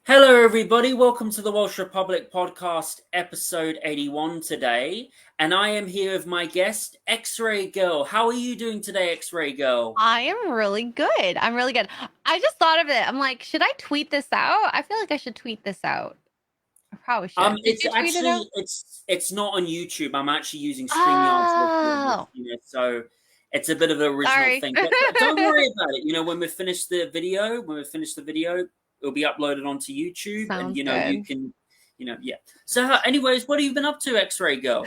Hello, everybody. Welcome to the Welsh Republic podcast, episode 81 today. And I am here with my guest, Xray Girl. How are you doing today, Xray Girl? I am really good. I'm really good. I just thought of it. I'm like, should I tweet this out? I feel like I should tweet this out. I probably should. Did It's you tweet it actually out? it's not on YouTube. I'm actually using StreamYard to record this, Oh, so it's a bit of an original sorry. thing. But don't worry about it. When we finish the video, it'll be uploaded onto YouTube, and Sounds you good. can, yeah. So, anyways, what have you been up to, Xray Girl?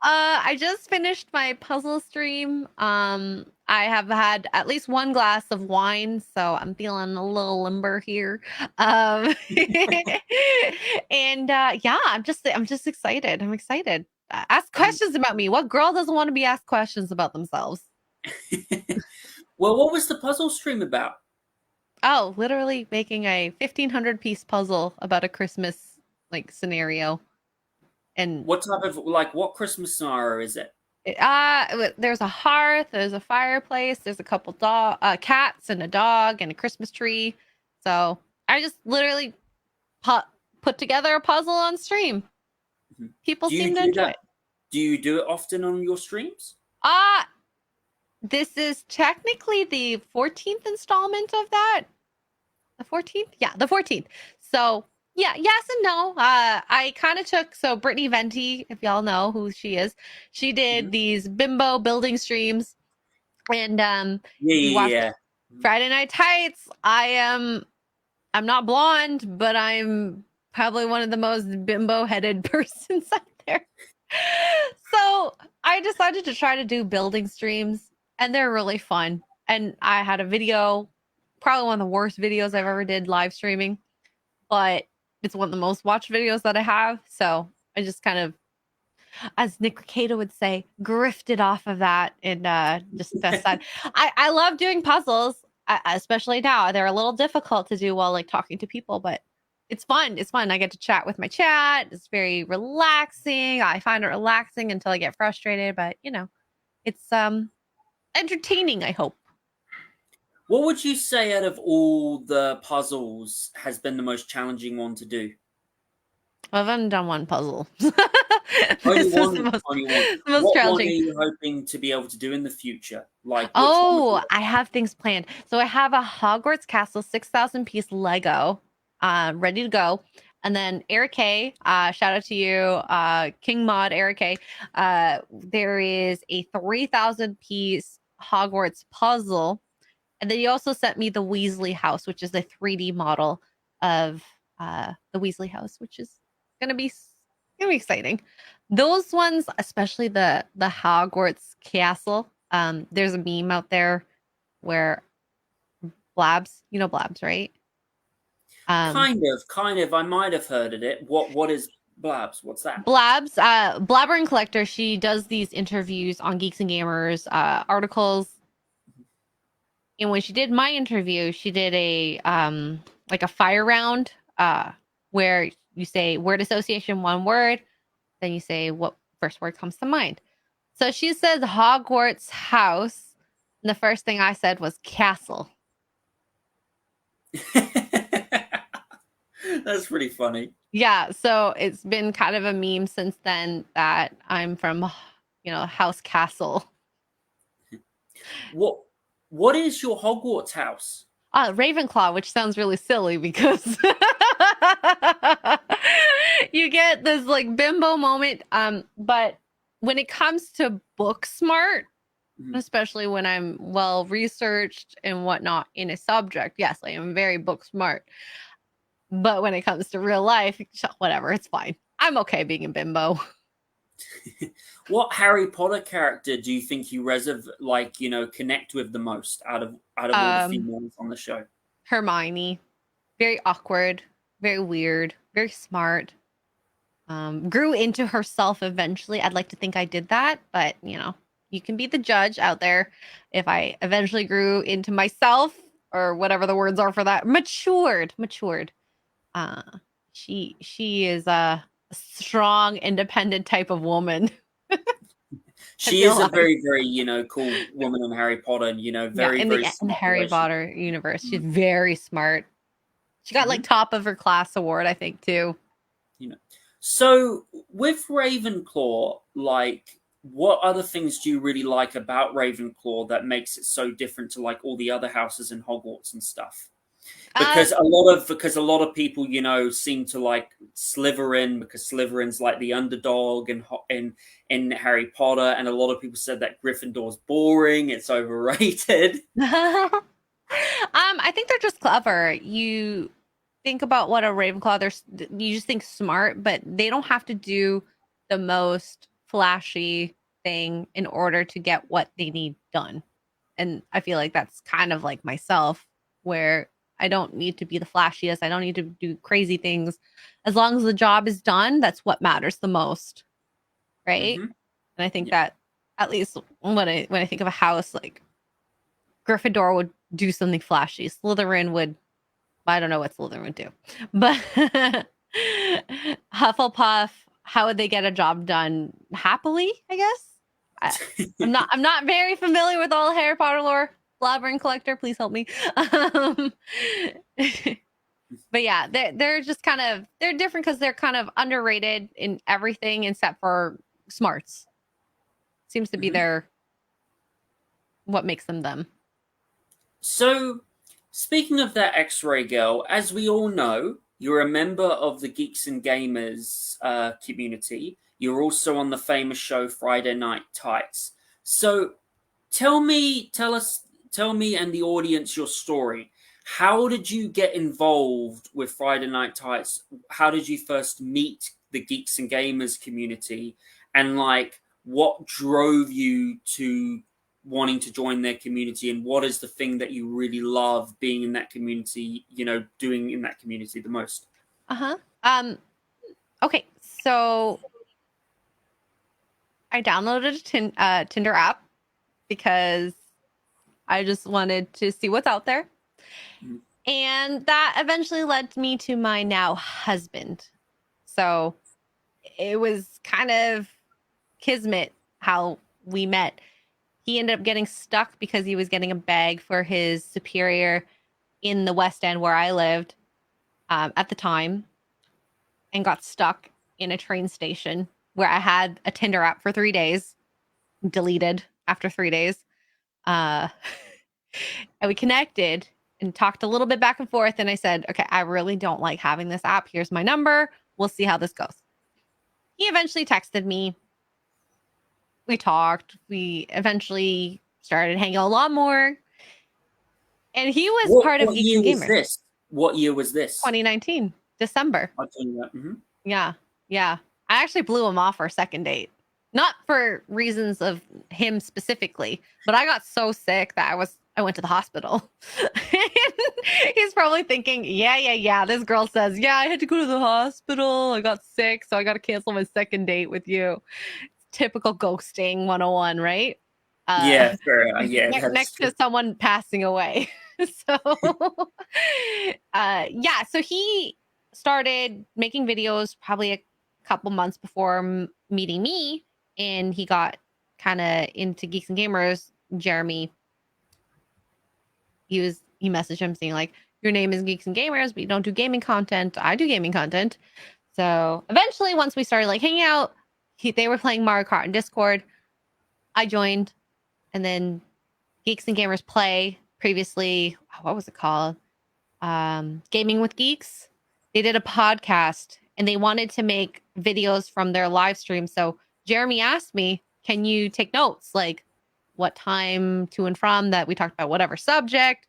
I just finished my puzzle stream. I have had at least one glass of wine, so I'm feeling a little limber here. Um, and yeah, I'm just excited. I'm excited. Ask questions about me. What girl doesn't want to be asked questions about themselves? Well, what was the puzzle stream about? Oh, literally making a 1,500 piece puzzle about a Christmas scenario. And What type of what Christmas scenario is it? there's a hearth, there's a fireplace, there's a couple cats and a dog and a Christmas tree. So I just literally put together a puzzle on stream. Mhm. People Do you seem to do enjoy that? it. Do you do it often on your streams? Uh this is technically the 14th installment of that. The 14th? Yeah, the 14th. So yeah, yes and no. I kind of took Brittany Venti, if y'all know who she is, she did Mhm. these bimbo building streams, and Yeah, if you yeah, watch yeah. Mhm. Friday Night Tights, I'm not blonde, but I'm probably one of the most bimbo headed persons out there. So I decided to try to do building streams, and they're really fun. And I had a video, probably one of the worst videos I've ever did live streaming, but it's one of the most watched videos that I have. So I just kind of, as Nick Cato would say, grifted off of that and just decided I love doing puzzles, especially now. They're a little difficult to do while talking to people, but it's fun. It's fun. I get to chat with my chat. It's very relaxing. I find it relaxing until I get frustrated, but it's entertaining, I hope. What would you say out of all the puzzles has been the most challenging one to do? I've only done one puzzle. Only This is one, only one. the most What one are challenging. you hoping to be able to do in the future? Like, which one would Oh, you? I have things planned. So I have a Hogwarts Castle 6,000 piece Lego ready to go. And then Eric K, shout out to you, King Mod Eric K. There is a 3,000 piece Hogwarts puzzle. And then you also sent me the Weasley house, which is a 3D model of the Weasley house, which is gonna be exciting. Those ones, especially the Hogwarts castle. There's a meme out there where Blabs, you know Blabs, right? Um, Kind of. I might have heard of it. What is Blabs? What's that? Blabs, Blabbering Collector, she does these interviews on Geeks and Gamers articles. And when she did my interview, she did a like a fire round where you say word association, one word, then you say what first word comes to mind. So she says Hogwarts house, and the first thing I said was castle. That's pretty funny. Yeah, so it's been kind of a meme since then that I'm from, House Castle. What What is your Hogwarts house? Ravenclaw, which sounds really silly because you get this bimbo moment. But when it comes to book smart, Mhm. especially when I'm well researched and whatnot in a subject, yes, I am very book smart. But when it comes to real life, whatever, it's fine. I'm okay being a bimbo. What Harry Potter character do you think you connect with the most out of all the Um, females on the show? Hermione, very awkward, very weird, very smart. Grew into herself eventually. I'd like to think I did that, but you can be the judge out there. If I eventually grew into myself, or whatever the words are for that, matured. Uh, she is a strong, independent type of woman. I She feel is a like, very, very, cool woman in Harry Potter, and yeah, very, in very the smart the Harry way she. Potter universe, she's Mm. very smart. She got like top of her class award, I think, too. You know, so with Ravenclaw, like, what other things do you really like about Ravenclaw that makes it so different to like all the other houses in Hogwarts and stuff? Uh, Because a lot of people, you know, seem to like Slytherin because Slytherin's like the underdog in Harry Potter, and a lot of people said that Gryffindor's boring, it's overrated. I think they're just clever. You think about what a Ravenclaw, you just think smart, but they don't have to do the most flashy thing in order to get what they need done. And I feel like that's kind of like myself, where I don't need to be the flashiest. I don't need to do crazy things. As long as the job is done, that's what matters the most. Right. Mm-hmm. And I think that, at least when I think of a house, like Gryffindor would do something flashy. Slytherin would, I don't know what Slytherin would do, but Hufflepuff, how would they get a job done happily? I guess I'm not very familiar with all Harry Potter lore. Blabbering collector, please help me. But yeah, they're just kind of, they're different because they're kind of underrated in everything except for smarts. Seems to be their, what makes them them. So, speaking of that X-Ray girl, as we all know, you're a member of the Geeks and Gamers community. You're also on the famous show Friday Night Tights. So, tell me and the audience your story. How did you get involved with Friday Night Tights? How did you first meet the Geeks and Gamers community? And like, what drove you to wanting to join their community, and what is the thing that you really love being in that community, you know, doing in that community the most? Okay, so I downloaded a Tinder app because I just wanted to see what's out there. And that eventually led me to my now husband. So it was kind of kismet how we met. He ended up getting stuck because he was getting a bag for his superior in the West End where I lived at the time, and got stuck in a train station where I had a Tinder app for 3 days, deleted after 3 days. And we connected and talked a little bit back and forth. And I said, okay, I really don't like having this app. Here's my number. We'll see how this goes. He eventually texted me. We talked. We eventually started hanging out a lot more. And he was part of Geeks and Gamers. What year was this? 2019, December. I'll tell you that. Mm-hmm. Yeah. Yeah. I actually blew him off our second date. Not for reasons of him specifically, but I got so sick that I went to the hospital. He's probably thinking, yeah. This girl says, yeah, I had to go to the hospital. I got sick, so I got to cancel my second date with you. Typical ghosting 101, right? Yeah, fair. Yeah. Next to someone passing away. So, yeah. So he started making videos probably a couple months before meeting me, and he got kind of into Geeks and Gamers. Jeremy, he messaged him saying like, your name is Geeks and Gamers, but you don't do gaming content. I do gaming content. So eventually, once we started like hanging out, they were playing Mario Kart in Discord. I joined, and then Geeks and Gamers Play, previously, what was it called? Gaming with Geeks. They did a podcast, and they wanted to make videos from their live stream. So Jeremy asked me, can you take notes? Like what time to and from that we talked about whatever subject.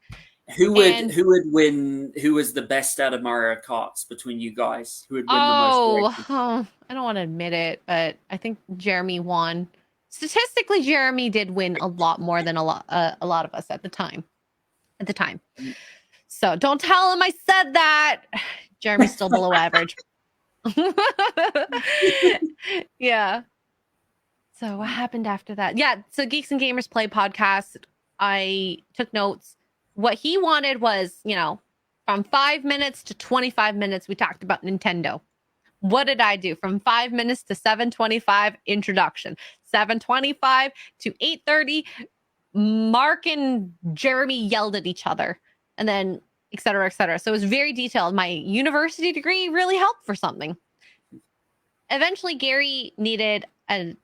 Who would win? Who was the best out of Mario Karts between you guys? Who would win the most? Oh, I don't want to admit it, but I think Jeremy won. Statistically, Jeremy did win a lot more than a lot of us at the time. So don't tell him I said that. Jeremy's still below average. Yeah. So what happened after that? Yeah. So Geeks and Gamers Play podcast. I took notes. What he wanted was, from 5 minutes to 25 minutes, we talked about Nintendo. What did I do? From 5 minutes to 7:25 introduction. 7:25 to 8:30, Mark and Jeremy yelled at each other. And then etc., etc. So it was very detailed. My university degree really helped for something. Eventually, Gary needed a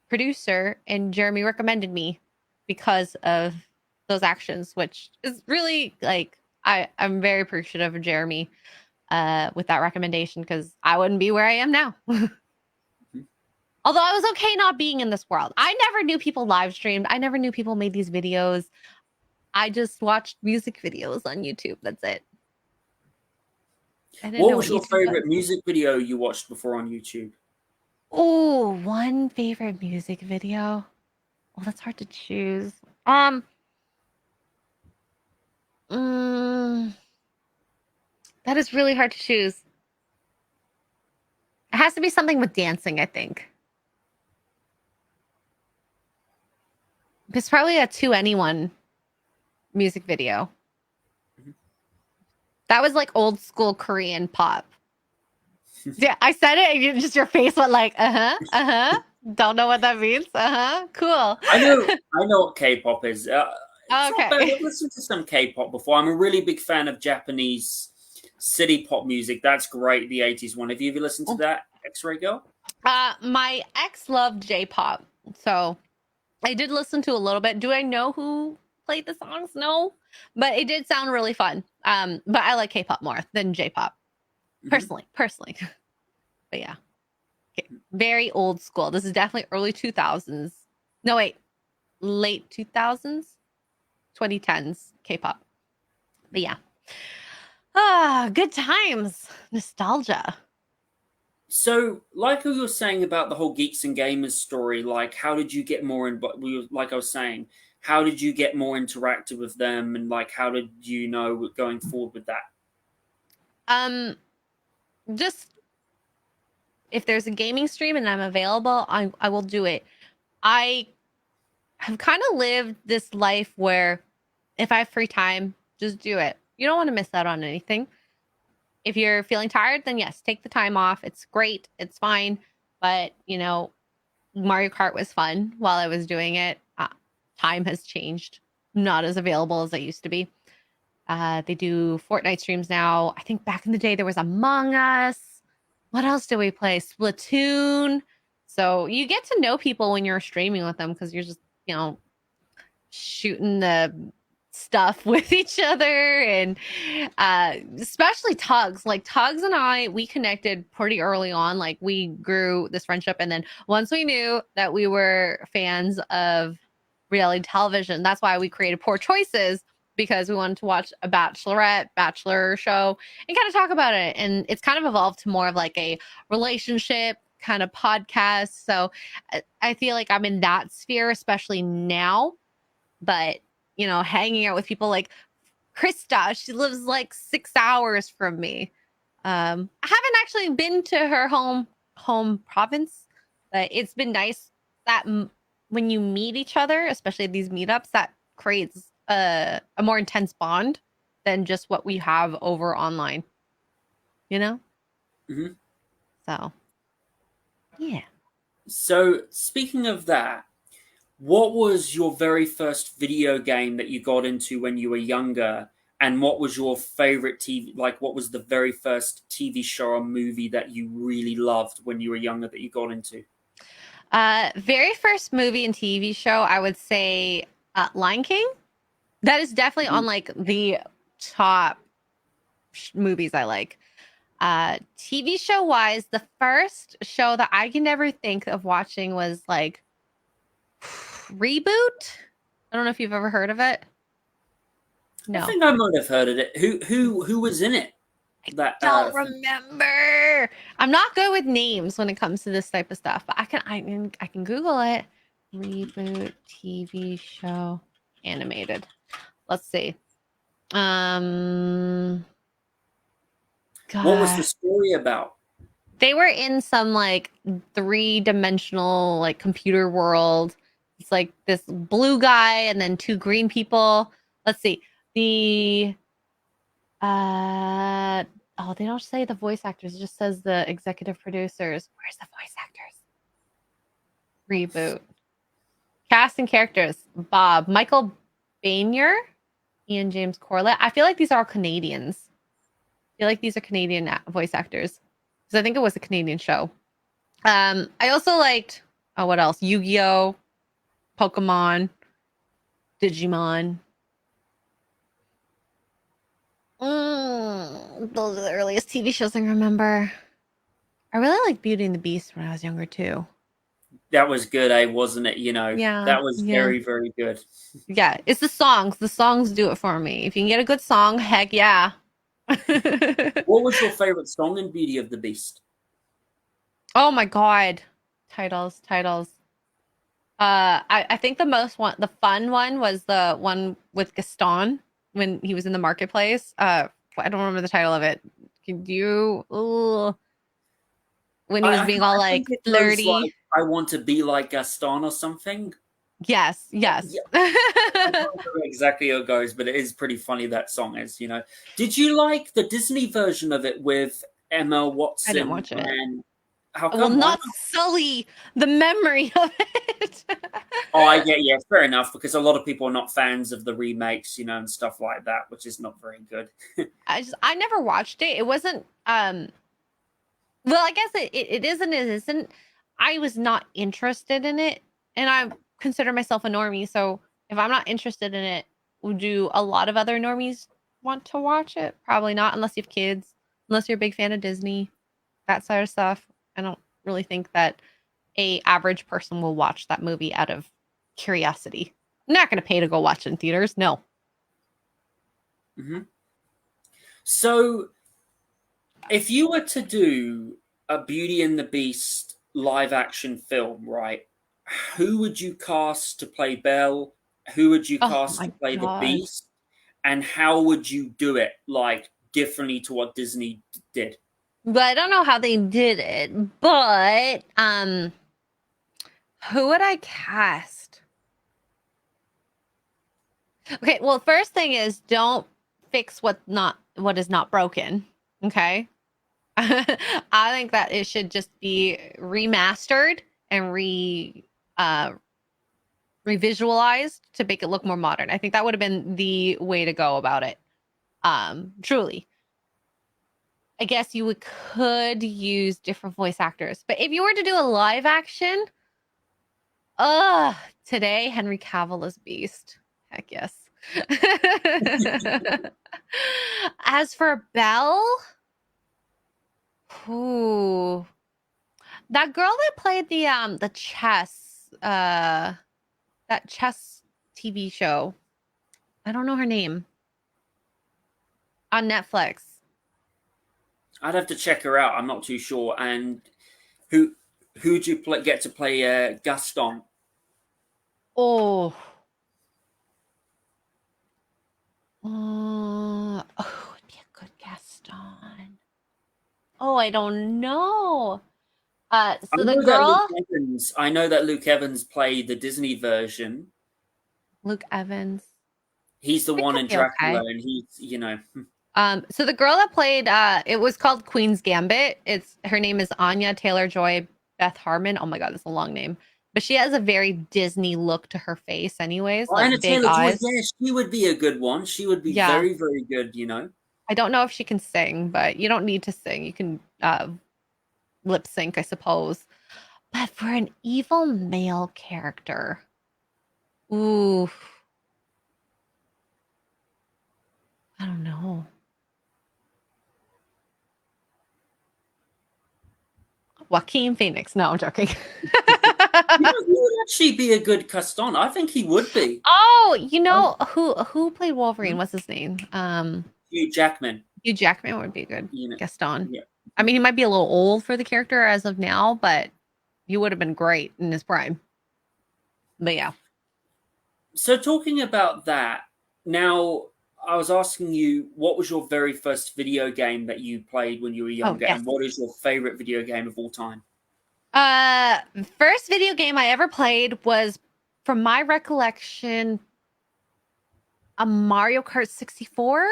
producer, and Jeremy recommended me because of those actions, which is really like I'm very appreciative of Jeremy with that recommendation, because I wouldn't be where I am now. Although I was okay not being in this world. I never knew people live streamed. I never knew people made these videos. I just watched music videos on YouTube. That's it. I didn't What know was what your YouTube was. favorite music video you watched before on YouTube? Oh, one favorite music video. Well, that's hard to choose. Um, mm, that is really hard to choose. It has to be something with dancing, I think. It's probably a To Anyone music video. Mhm. That was like old school Korean pop. Yeah, I said it, and just your face went like, Don't know what that means. Cool. I know what K-pop is. It's not bad. Okay. I've listened to some K-pop before. I'm a really big fan of Japanese city pop music. That's great. The '80s one. Have you ever listened to that, Xray Girl? My ex loved J-pop, so I did listen to a little bit. Do I know who played the songs? No, but it did sound really fun. But I like K-pop more than J-pop Hmm. personally. But yeah, okay. Very old school. This is definitely early 2000s. No, wait, late 2000s, 2010s K-pop. But yeah, good times, nostalgia. So, like you were saying about the whole geeks and gamers story, like how did you get more in? But like I was saying, how did you get more interactive with them, and like how did you know going forward with that? Um, just if there's a gaming stream and I'm available, I will do it. I have kind of lived this life where if I have free time, just do it. You don't want to miss out on anything. If you're feeling tired, then yes, take the time off. It's great. It's fine. But, Mario Kart was fun while I was doing it. Time has changed. Not as available as it used to be. They do Fortnite streams now. I think back in the day there was Among Us. What else do we play? Splatoon. So you get to know people when you're streaming with them, because you're just, shooting the stuff with each other. And especially Tugs. Like Tugs and we connected pretty early on. Like we grew this friendship, and then once we knew that we were fans of reality television, that's why we created Poor Choices, because we wanted to watch a bachelor show and kind of talk about it. And it's kind of evolved to more of like a relationship kind of podcast. So I feel like I'm in that sphere, especially now. But, hanging out with people like Krista, she lives like 6 hours from me. I haven't actually been to her home province, but it's been nice that when you meet each other, especially at these meetups, that creates a more intense bond than just what we have over online, you know? Hmm. So, yeah. So, speaking of that, what was your very first video game that you got into when you were younger? And what was your favorite TV? Like, what was the very first TV show or movie that you really loved when you were younger that you got into? Very first movie and TV show, I would say Lion King. That is definitely on Mhm. like the top movies I like. TV show wise, the first show that I can never think of watching was like Reboot. I don't know if you've ever heard of it. I No. think I might have heard of it. Who was in it? That Don't remember. I'm not good with names when it comes to this type of stuff, but I can Google it. Reboot TV show animated. Let's see. Um what was the God. story about? They were in some like three-dimensional like computer world. It's like this blue guy and then two green people. Let's see. The oh, they don't say the voice actors, it just says the executive producers. Where's the voice actors? Reboot. Cast and characters. Bob, Michael Banier, Ian James Corlett. I feel like these are all Canadians. I feel like these are Canadian voice actors because I think it was a Canadian show. I also liked what else? Yu-Gi-Oh, Pokemon, Digimon. Those are the earliest TV shows I remember. I really liked Beauty and the Beast when I was younger too. That was good, wasn't it? Yeah, That was yeah, very, very good. yeah. It's the songs. The songs do it for me. If you can get a good song, heck yeah. What was your favorite song in Beauty of the Beast? Oh my god. Titles. I think the fun one was the one with Gaston when he was in the marketplace. I don't remember the title of it. Can you? Ugh. When he was being all I think like it goes like, flirty. I want to be like Gaston or something. Yes, yes. Yeah, I don't remember exactly how it goes, but it is pretty funny, that song is. Did you like the Disney version of it with Emma I didn't Watson watch it. and how Well, come? Why not not? sully the memory of it. Oh, I get, yeah, fair enough, because a lot of people are not fans of the remakes, and stuff like that, which is not very good. I never watched it. It wasn't well, I guess it isn't, it isn't. I was not interested in it, and I consider myself a normie. So if I'm not interested in it, do a lot of other normies want to watch it? Probably not, unless you have kids, unless you're a big fan of Disney, that sort of stuff. I don't really think that a average person will watch that movie out of curiosity. I'm not going to pay to go watch it in theaters. No. Hmm. So, if you were to do a Beauty and the Beast live action film, right? Who would you cast to play Belle? Who would you Oh cast to my play the god. Beast? And how would you do it, like, differently to what Disney did? But I don't know how they did it. But who would I cast? Okay, well, first thing is don't fix what is not broken. Okay. I think that it should just be remastered and uh revisualized to make it look more modern. I think that would have been the way to go about it. Truly. I guess could use different voice actors. But if you were to do a live action, uh today Henry Cavill is Beast. Heck yes. As for Belle, who that girl that played the chess that chess TV show. I don't know her name. On Netflix. I'd have to check her out. I'm not too sure. And who who'd you get to play Gaston? Oh. Oh, it'd be a good Gaston. Oh, I don't know. So the girl, I know that Luke Evans played the Disney version. Luke Evans. He's the It one could in be Dracula, okay. and he's. So the girl that played, it was called Queen's Gambit. Her name is Anya Taylor Joy Beth Harmon. Oh my god, that's a long name. But she has a very Disney look to her face, anyways, Oh, like Anna big Taylor Joy, eyes. yeah, she would be a good one. She would be Yeah. very, very good. I don't know if she can sing, but you don't need to sing. You can lip sync, I suppose. But for an evil male character, ooh, I don't know. Joaquin Phoenix. No, I'm joking. He would actually be a good Gaston. I think he would be. Oh, you Um, know who played Wolverine? What's his name? Hugh Jackman. Hugh Jackman would be good. You know, Gaston. yeah. I mean, he might be a little old for the character as of now, but he would have been great in his prime. But yeah. So talking about that, now I was asking you, what was your very first video game that you played when you were Oh younger, yes. and what is your favorite video game of all time? Uh, First video game I ever played was, from my recollection, a Mario Kart 64.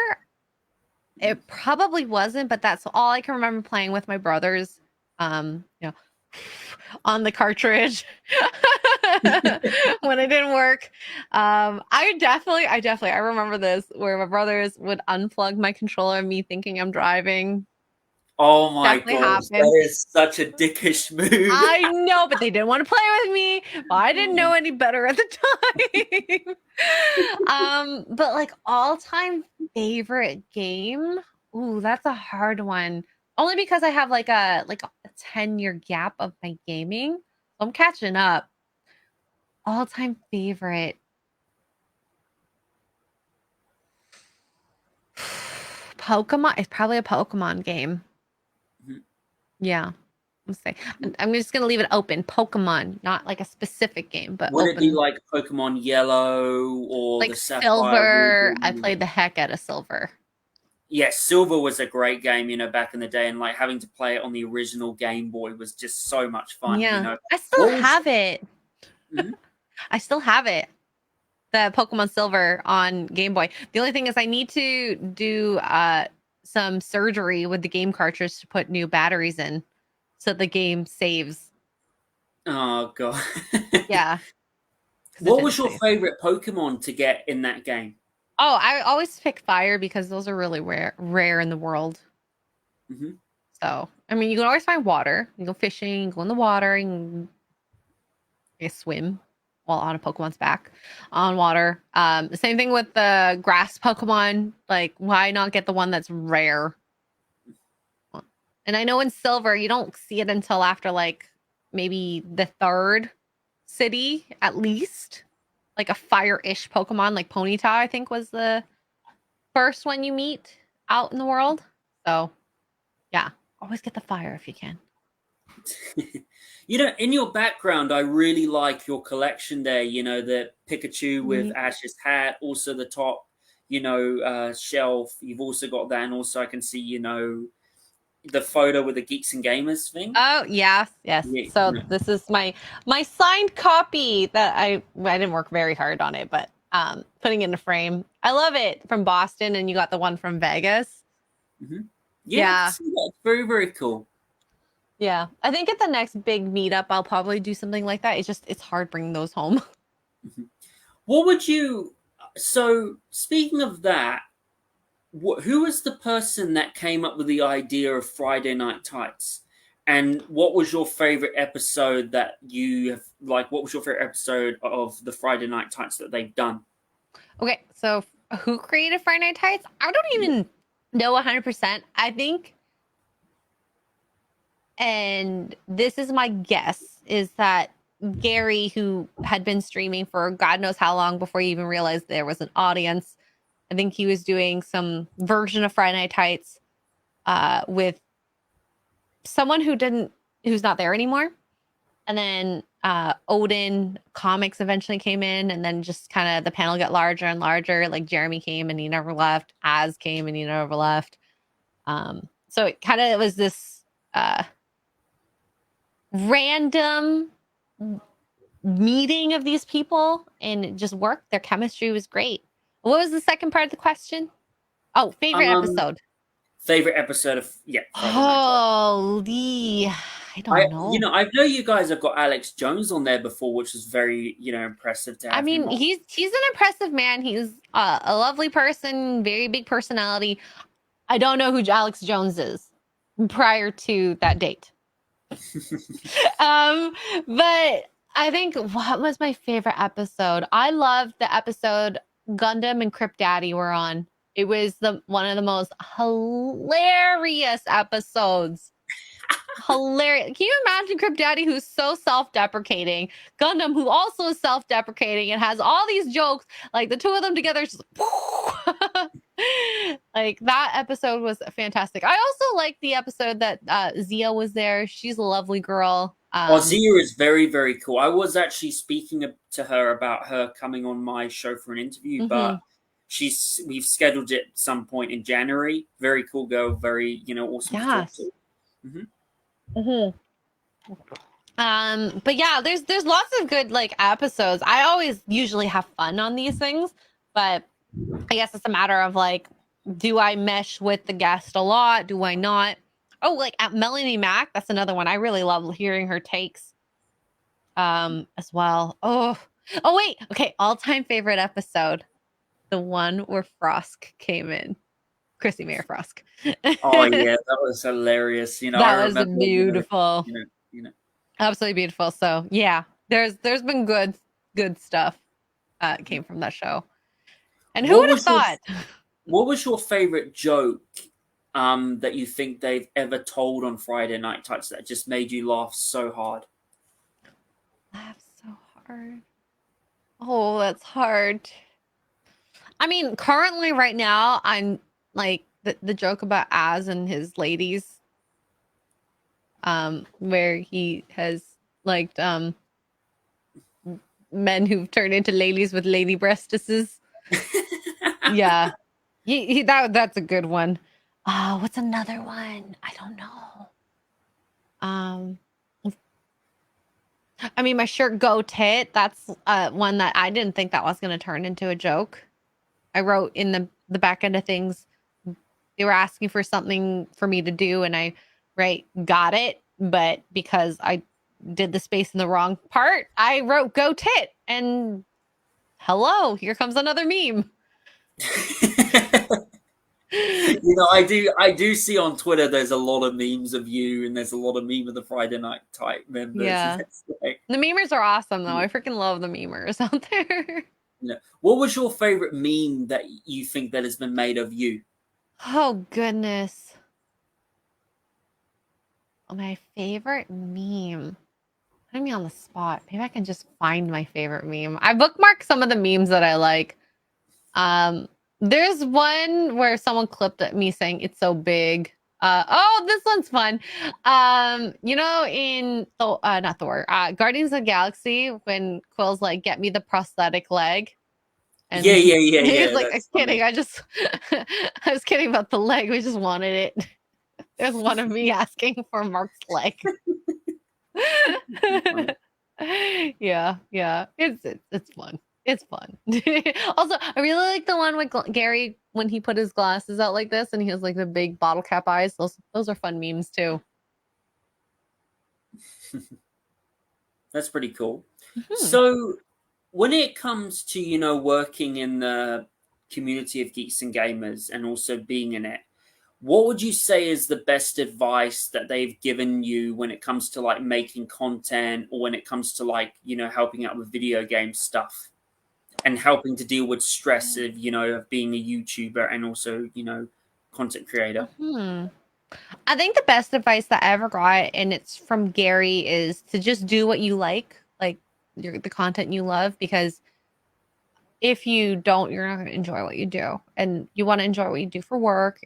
It probably wasn't, but that's all I can remember playing with my brothers. You know, on the cartridge when it didn't work. I remember this where my brothers would unplug my controller, me thinking I'm driving. Oh my Definitely gosh, happened. that is such a dickish move. I know, but they didn't want to play with me. But I didn't know any better at the time. But like all-time favorite game. Ooh, that's a hard one. Only because I have like a 10-year gap of my gaming. So I'm catching up. All-time favorite. Pokemon. It's probably a Pokemon game. Mhm. Yeah. Let's say I'm just gonna leave it open. Pokemon, not like a specific game, but Would it be open. like Pokemon Yellow or Like the Sapphire Silver. I Ruby? played the heck out of Silver. Yes, Silver was a great game, back in the day, and like having to play it on the original Game Boy was just so much fun. Yeah. I still What was have it. Mhm. I still have it. The Pokemon Silver on Game Boy. The only thing is I need to do some surgery with the game cartridge to put new batteries in so the game saves. Oh god. Yeah. Because it What didn't was your save. favorite Pokemon to get in that game? Oh, I always pick fire because those are really rare in the world. Hmm. So, I mean, you can always find water. You go fishing, go in the water, and you swim while on a Pokemon's back on water. The same thing with the grass Pokemon. Like, why not get the one that's rare? And I know in Silver, you don't see it until after like maybe the third city at least. Like a fire-ish Pokemon, like Ponyta, I think was the first one you meet out in the world. So yeah, always get the fire if you can. In your background, I really like your collection there. The Pikachu with Ye- Ash's hat, also the top, shelf. You've also got that, and also I can see, the photo with the Geeks and Gamers thing. Oh yes, yes. Yeah, So this is my signed copy that I didn't work very hard on it, but putting it in a frame. I love it from Boston, and you got the one from Vegas. hmm yeah, I can Yeah, see that. It's very, very cool. yeah. I think at the next big meetup, I'll probably do something like that. It's hard bringing those home. Mhm. What would you? So, speaking of that, who was the person that came up with the idea of Friday Night Tights? And what was your favorite episode that you have like? What was your favorite episode of the Friday Night Tights that they've done? Okay, so who created Friday Night Tights? I don't even know 100%. I think, and this is my guess, is that Gary, who had been streaming for God knows how long before he even realized there was an audience, I think he was doing some version of Friday Night Tights with someone who's not there anymore. And then Odin Comics eventually came in, and then just kind of the panel got larger and larger. Like Jeremy came and he never left. Az came and he never left. So it kind of was this random meeting of these people, and it just worked. Their chemistry was great. What was the second part of the question? Oh, favorite Um, episode. favorite episode of Friday Night Tights. Holy, I I don't know. I know you guys have got Alex Jones on there before, which is very impressive to I have him mean, on. he's an impressive man. He's a lovely person, very big personality. I don't know who Alex Jones is prior to that date. um, but I think what was my favorite episode? I loved the episode Gundam and Crypt Daddy were on. It was the one of the most hilarious episodes. Hilarious. Can you imagine Crypt Daddy, who's so self-deprecating, Gundam, who also is self-deprecating and has all these jokes, like the two of them together, just like that episode was fantastic. I also like the episode that Zia was there. She's a lovely girl. Ozia is very, very cool. I was actually speaking to her about her coming on my show for an interview, but Mhm. we've scheduled it some point in January. Very cool girl, very awesome to talk Yes. to. Hmm. Mhm. But yeah, there's lots of good like episodes. I always usually have fun on these things, but I guess it's a matter of like, do I mesh with the guest a lot? Do I not? Oh, like at Melanie Mack, that's another one. I really love hearing her takes. as well. Oh wait, okay. All-time favorite episode, the one where Frosk came in, Chrissy Mayer Frosk. Oh That yeah, that was hilarious. I was remember, beautiful, you know, you know. absolutely beautiful. So yeah, there's been good stuff came from that show. And who What would have was your thought? What was your favorite joke that you think they've ever told on Friday Night Tights that just made you laugh so hard? Laugh so hard. Oh, that's hard. I mean, currently right now, I'm like the joke about Az and his ladies, where he has liked men who've turned into ladies with lady breastises. Yeah. That's a good one. What's another one? I don't know. Um I mean, my shirt go tit, that's one that I didn't think that was going to turn into a joke. I wrote in the back end of things, they were asking for something for me to do, and I got it, but because I did the space in the wrong part, I wrote go tit, and hello, here comes another meme. I do see on Twitter there's a lot of memes of you, and there's a lot of meme of the Friday Night Type members. And Yeah. it's like, The memers are awesome though. I freaking love the memers out there. what was your favorite meme that you think that has been made of you? Oh goodness. My favorite meme. Putting me on the spot. Maybe I can just find my favorite meme. I bookmarked some of the memes that I like. Um, there's one where someone clipped at me saying it's so big. Oh, this one's fun. In not Thor, Guardians of the Galaxy, when Quill's like, "Get me the prosthetic leg," Yeah, and yeah, yeah, he's yeah. like, "I'm That's kidding. funny. I just, I was kidding about the leg. We just wanted it." There's one of me asking for Mark's leg. Funny. Yeah. It's fun. It's fun. Also, I really like the one with Gary when he put his glasses out like this and he has like the big bottle cap eyes. Those are fun memes too. That's pretty cool. Mhm. So, when it comes to working in the community of geeks and gamers, and also being in it, what would you say is the best advice that they've given you when it comes to like making content, or when it comes to like helping out with video game stuff and helping to deal with stress of of being a YouTuber and also content creator? Mhm. I think the best advice that I ever got, and it's from Gary, is to just do what you like the content you love, because if you don't, you're not going to enjoy what you do. And you want to enjoy what you do for work.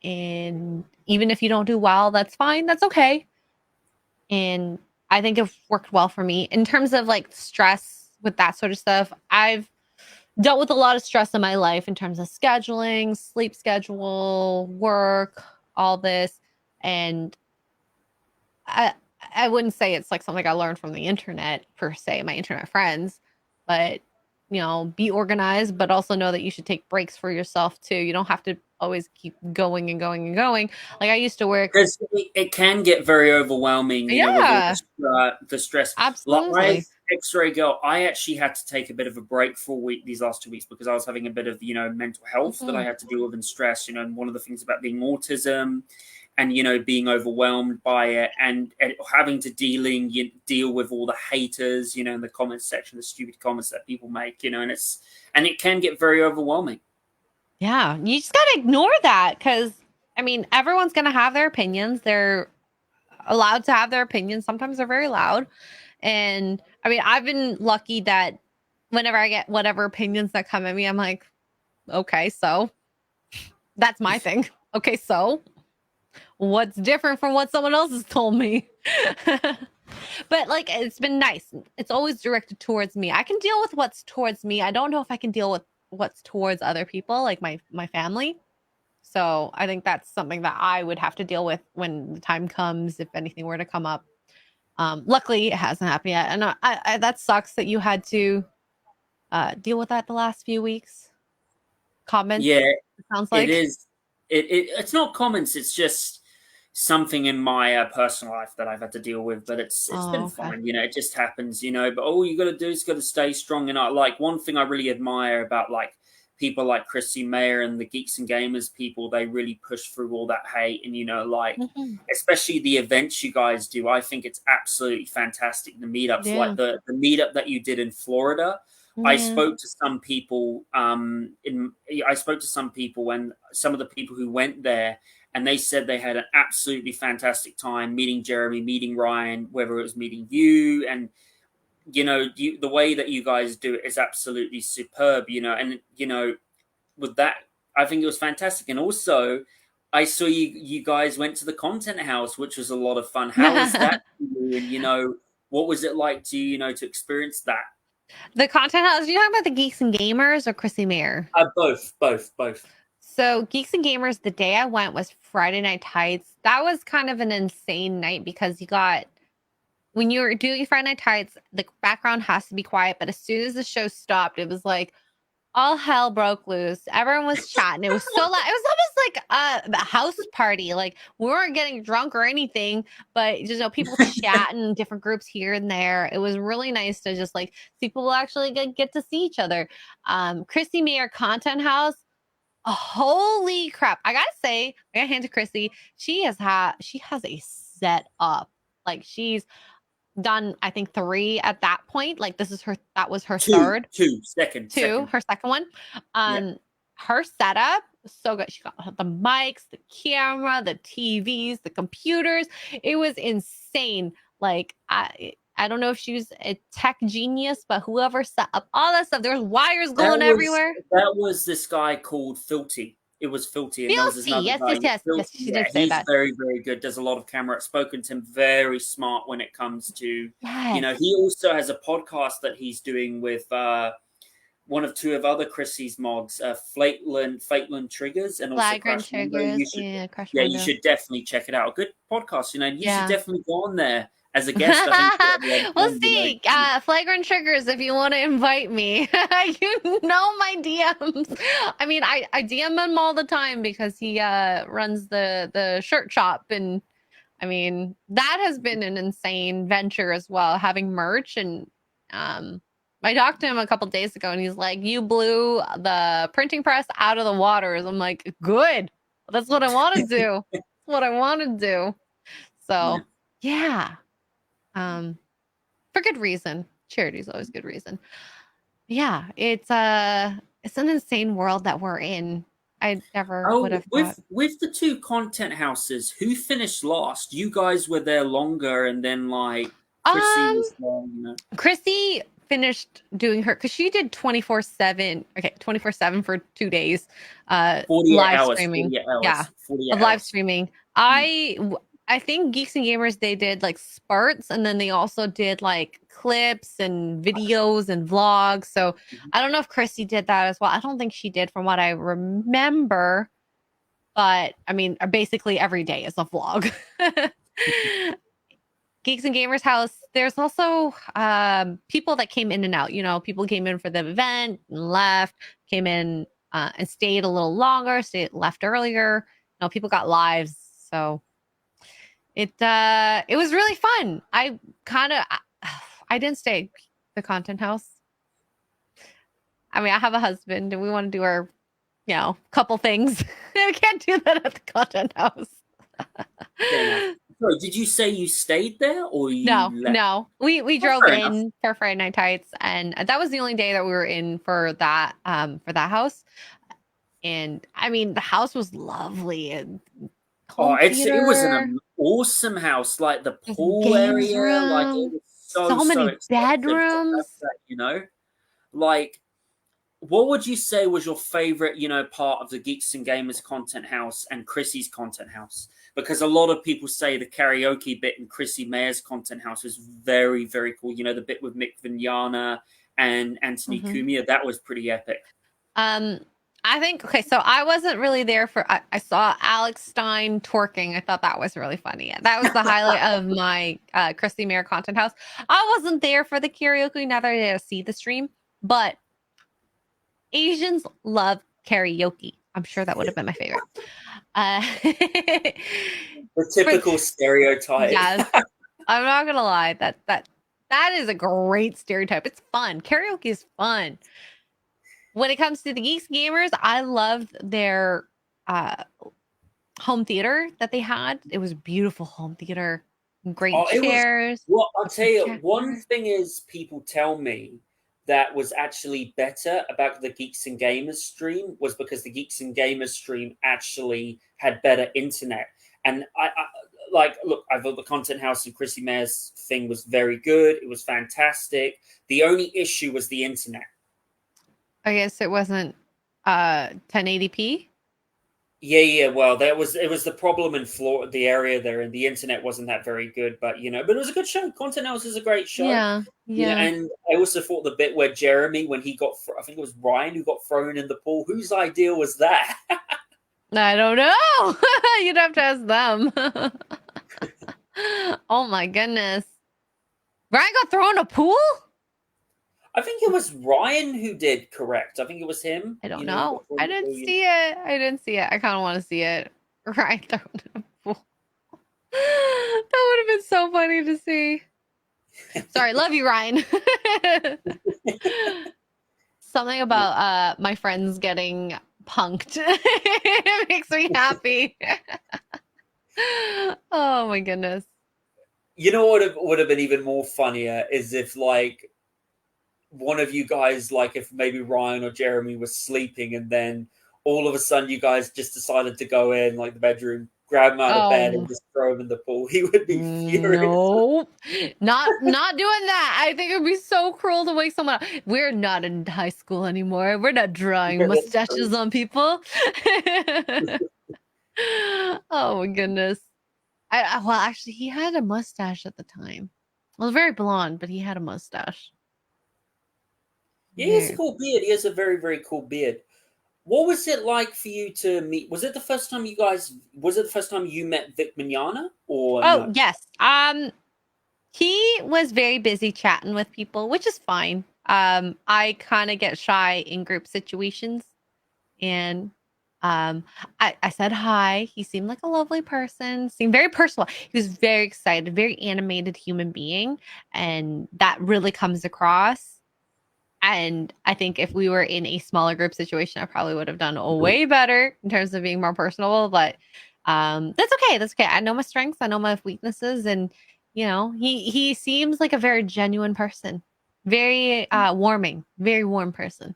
And even if you don't do well, that's fine. That's okay. And I think it worked well for me in terms of like stress with that sort of stuff. I've dealt with a lot of stress in my life in terms of scheduling, sleep schedule, work, all this. And I I wouldn't say it's like something I learned from the internet per se, my internet friends, but be organized, but also know that you should take breaks for yourself too. You don't have to always keep going and going and going. Like I used to work. Because it can get very overwhelming, with all Yeah, the stress. Like I, absolutely. X-ray girl, I actually had to take a bit of a break for a week these last 2 weeks because I was having a bit of mental health that I Mhm. had to deal with and stress. And one of the things about being autism, and being overwhelmed by it, and having to deal with all the haters, in the comments section, the stupid comments that people make, and it can get very overwhelming. Yeah, you just gotta ignore that because I mean, everyone's gonna have their opinions. They're allowed to have their opinions. Sometimes they're very loud. And I mean, I've been lucky that whenever I get whatever opinions that come at me, I'm like, okay, so that's my thing. Okay, so what's different from what someone else has told me? But like, it's been nice. It's always directed towards me. I can deal with what's towards me. I don't know if I can deal with what's towards other people, like my family. So I think that's something that I would have to deal with when the time comes, if anything were to come up. Luckily, it hasn't happened yet, and that sucks that you had to deal with that the last few weeks. Comments, Yeah, it sounds it like. is. It's not comments. It's just something in my personal life that I've had to deal with, but it's Oh, been okay. fine. It just happens. But all you got to do is got to stay strong. And I like one thing I really admire about like people like Chrissy Mayer and the Geeks and Gamers people. They really push through all that hate, and like Mhm. especially the events you guys do. I think it's absolutely fantastic. The meetups, Yeah. like the meetup that you did in Florida. I Yeah. spoke to some people. I spoke to some people, and some of the people who went there, and they said they had an absolutely fantastic time meeting Jeremy, meeting Ryan, whether it was meeting you, and the way that you guys do it is absolutely superb. And with that, I think it was fantastic. And also, I saw you guys went to the Content House, which was a lot of fun. How was that for you? And what was it like to to experience that? The content house, you talking about the Geeks and Gamers or Chrissy Mayer? Both. So Geeks and Gamers, the day I went was Friday Night Tights. That was kind of an insane night because you got when you were doing Friday Night Tights, the background has to be quiet. But as soon as the show stopped, it was like all hell broke loose. Everyone was chatting. It was so loud. It was almost like a house party. Like we weren't getting drunk or anything, but people chatting, different groups here and there. It was really nice to just like see people actually get to see each other. Chrissy Mayer Content House. Holy crap. I gotta say, I gotta hand to Chrissy. She has a set up. Like she's done, I think, 3 at that point. Like that was her Two, third. two, second, 2, second. her second one. Yeah. Her setup so good. She got the mics, the camera, the TVs, the computers. It was insane. Like I don't know if she was a tech genius, but whoever set up all that stuff, there's wires That going was everywhere. that was this guy called Filthy. It was Filthy, and there was this Filthy. another Yes, guy. yes, yes. Yes, Filthy, she yeah, did say he's that. very, very good. Does a lot of camera. I've spoken to him. Very smart when it comes to, Yes. He also has a podcast that he's doing with one of two of other Chrissy's mods, Fateland Triggers, and also Flagrant Crash Window. You triggers. should, Yeah, crush yeah, you window. should definitely check it out. A good podcast, and you should Yeah. definitely go on there as a guest. I think you'll have a lot of We'll fun. see. Flagrant triggers if you want to invite me. You know my DMs. I mean, I DM him all the time because he runs the shirt shop, and I mean that has been an insane venture as well, having merch. And I talked to him a couple days ago, and he's like, "You blew the printing press out of the waters." I'm like, "Good. That's what I want to do. That's what I want to do." Yeah. So yeah. Um, for good reason. Charity is always good reason. Yeah, it's an insane world that we're in. I never would Oh, have thought. with the two content houses, who finished last? You guys were there longer, and then like Chrissy Um, was there. Chrissy finished doing her because she did 24/7. Okay, 24/7 for 2 days. 48 Live hours, streaming. 48 Yeah, hours, 48 of live hours. streaming. Mm. I think Geeks and Gamers they did like spurts, and then they also did like clips and videos and vlogs. So Mhm. I don't know if Chrissy did that as well. I don't think she did from what I remember. But I mean, basically every day is a vlog. Geeks and Gamers House, there's also people that came in and out. People came in for the event and left, came in and stayed a little longer, left earlier. People got lives. So it was really fun. I kind of I didn't stay at the content house. I mean, I have a husband and we want to do our, couple things. We can't do that at the content house. Fair enough. Sorry, did you say you stayed there or No, you left? no. We Oh, drove fair enough. in for Friday Night Tights, and that was the only day that we were in for that house. And I mean, the house was lovely and Oh, home it was an theater, awesome house. Like the there's pool games area, like it room, was so so so many expensive to have bedrooms. that. Like what would you say was your favorite, part of the Geeks and Gamers content house and Chrissy's content house? Because a lot of people say the karaoke bit in Chrissy Mayer's content house was very, very cool. The bit with Mick Vignana and Anthony Mhm. Cumia, that was pretty epic. Um, I think okay, so I wasn't really there for. I saw Alex Stein twerking. I thought that was really funny. That was the highlight of my Christy Mayer content house. I wasn't there for the karaoke. Neither did I see the stream, but Asians love karaoke. I'm sure that would have been my favorite. Uh, The typical stereotype. Yes, I'm not gonna lie. That is a great stereotype. It's fun. Karaoke is fun. When it comes to the Geeks Gamers, I loved their uh home theater that they had. It was beautiful home theater, great Oh, it was. chairs, Well, I'll tell you, one projector. thing is people tell me that was actually better about the Geeks and Gamers stream was because the Geeks and Gamers stream actually had better internet. And I like, look, I thought the Content House and Chrissy Mayer's thing was very good. It was fantastic. The only issue was the internet. I guess it wasn't 1080p. Yeah. Well, it was the problem in Florida, the area there, and the internet wasn't that very good. But but it was a good show. Content House is a great show. Yeah, yeah. And I also thought the bit where Jeremy, when he got, I think it was Ryan who got thrown in the pool. Whose idea was that? I don't know. You'd have to ask them. Oh my goodness. Ryan got thrown in a pool? I think it was Ryan who did correct. I think it was him. I don't Who know. got thrown I in the didn't pool. see it. I didn't see it. I kind of want to see it. Ryan thrown in a pool. That would have been so funny to see. Sorry, love you, Ryan. Something about my friends getting punked. It makes me happy. Oh my goodness. You know what would have been even more funnier is if like one of you guys, like if maybe Ryan or Jeremy was sleeping, and then all of a sudden you guys just decided to go in like the bedroom, grab him out of bed, Oh and just throw him in the pool. He would be furious. no. Not doing that. I think it would be so cruel to wake someone up. We're not in high school anymore. We're not drawing mustaches on people. Oh my goodness. Well, actually, he had a mustache at the time. Well, very blonde, but he had a mustache. Yeah, he has a Very. cool beard. He has a very, very cool beard. What was it like for you to meet? Was it the first time you guys? Was it the first time you met Vic Mignogna, or Oh no? yes. He was very busy chatting with people, which is fine. I kind of get shy in group situations, and I said hi. He seemed like a lovely person. Seemed very personal. He was very excited, very animated human being, and that really comes across. And I think if we were in a smaller group situation, I probably would have done way better in terms of being more personable. But that's okay. That's okay. I know my strengths. I know my weaknesses, and he seems like a very genuine person, very warming, very warm person.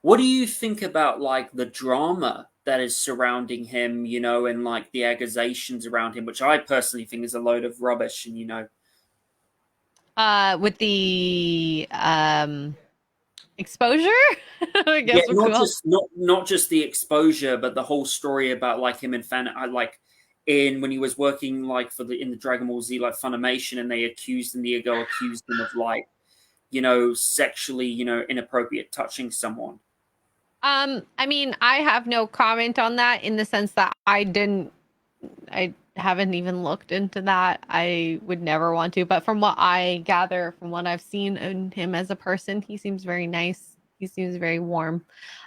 What do you think about like the drama that is surrounding him? And like the accusations around him, which I personally think is a load of rubbish. And With the exposure, I yeah, guess we'll call. not just the exposure, but the whole story about like him and fan. I like in when he was working like in the Dragon Ball Z like Funimation, and they accused him. Diego accused him of like sexually inappropriate touching someone. I mean, I have no comment on that in the sense that I haven't even looked into that. I would never want to, but from what I gather, from what I've seen in him as a person, he seems very nice. He seems very warm.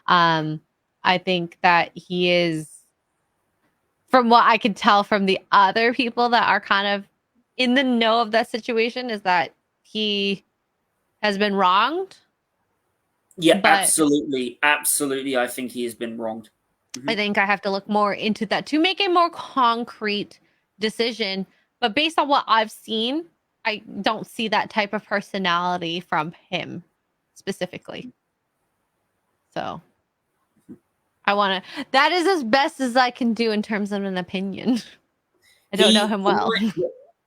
Um, I think that he is, from what I could tell from the other people that are kind of in the know of that situation, is that he has been wronged. Yeah, But absolutely, absolutely. I think he has been wronged. I Mhm. think I have to look more into that to make a more concrete decision. But based on what I've seen, I don't see that type of personality from him specifically. So that is as best as I can do in terms of an opinion. I don't know He, him well.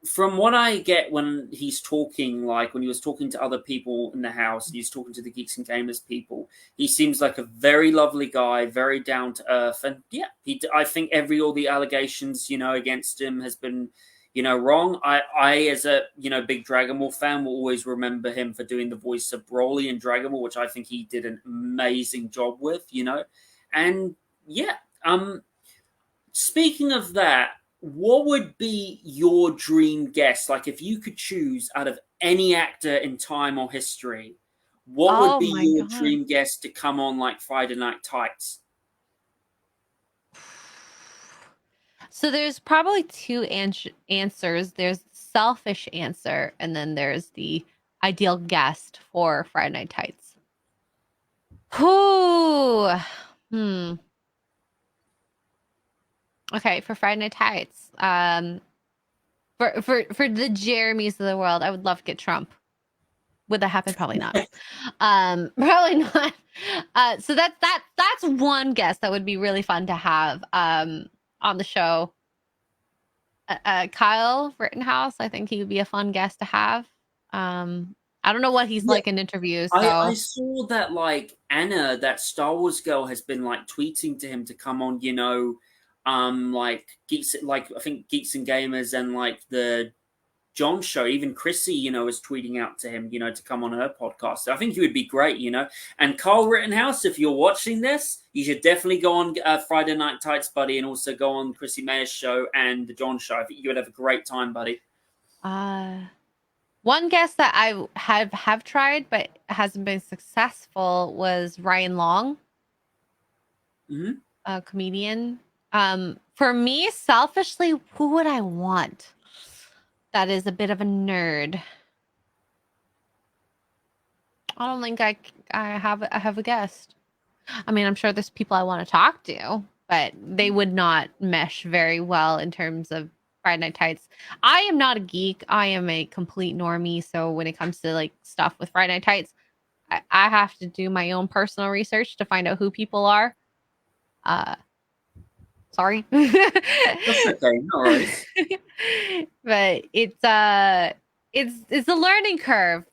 from what I get when he's talking, like when he was talking to other people in the house, he's talking to the Geeks and Gamers people. He seems like a very lovely guy, very down to earth, and yeah, I think all the allegations against him has been wrong. I as a big Dragon Ball fan will always remember him for doing the voice of Broly in Dragon Ball, which I think he did an amazing job with, and yeah. Speaking of that, what would be your dream guest? Like, if you could choose out of any actor in time or history, what would Oh be my your god. dream guest to come on like Friday Night Tights? So there's probably two answers. There's the selfish answer, and then there's the ideal guest for Friday Night Tights. Whoo. Okay, for Friday Night Tights. For the Jeremys of the world, I would love to get Trump. Would that happen? Probably not. Probably not. So that's one guest that would be really fun to have on the show. Kyle Rittenhouse, I think he would be a fun guest to have. I don't know what he's like in interviews. So I saw that like Anna, that Star Wars girl, has been like tweeting to him to come on, like geeks, like I think Geeks and Gamers and like the John show. Even Chrissy, is tweeting out to him, to come on her podcast. So I think he would be great, And Carl Rittenhouse, if you're watching this, you should definitely go on Friday Night Tights, buddy, and also go on Chrissy Mayer's show and the John show. I think you would have a great time, buddy. One guest that I have tried but hasn't been successful was Ryan Long, a comedian. For me, selfishly, who would I want? That is a bit of a nerd. I don't think I have a guest. I mean, I'm sure there's people I want to talk to, but they would not mesh very well in terms of Friday Night Tights. I am not a geek. I am a complete normie. So when it comes to like stuff with Friday Night Tights, I have to do my own personal research to find out who people are. Sorry. That's okay, no worries. But it's a learning curve.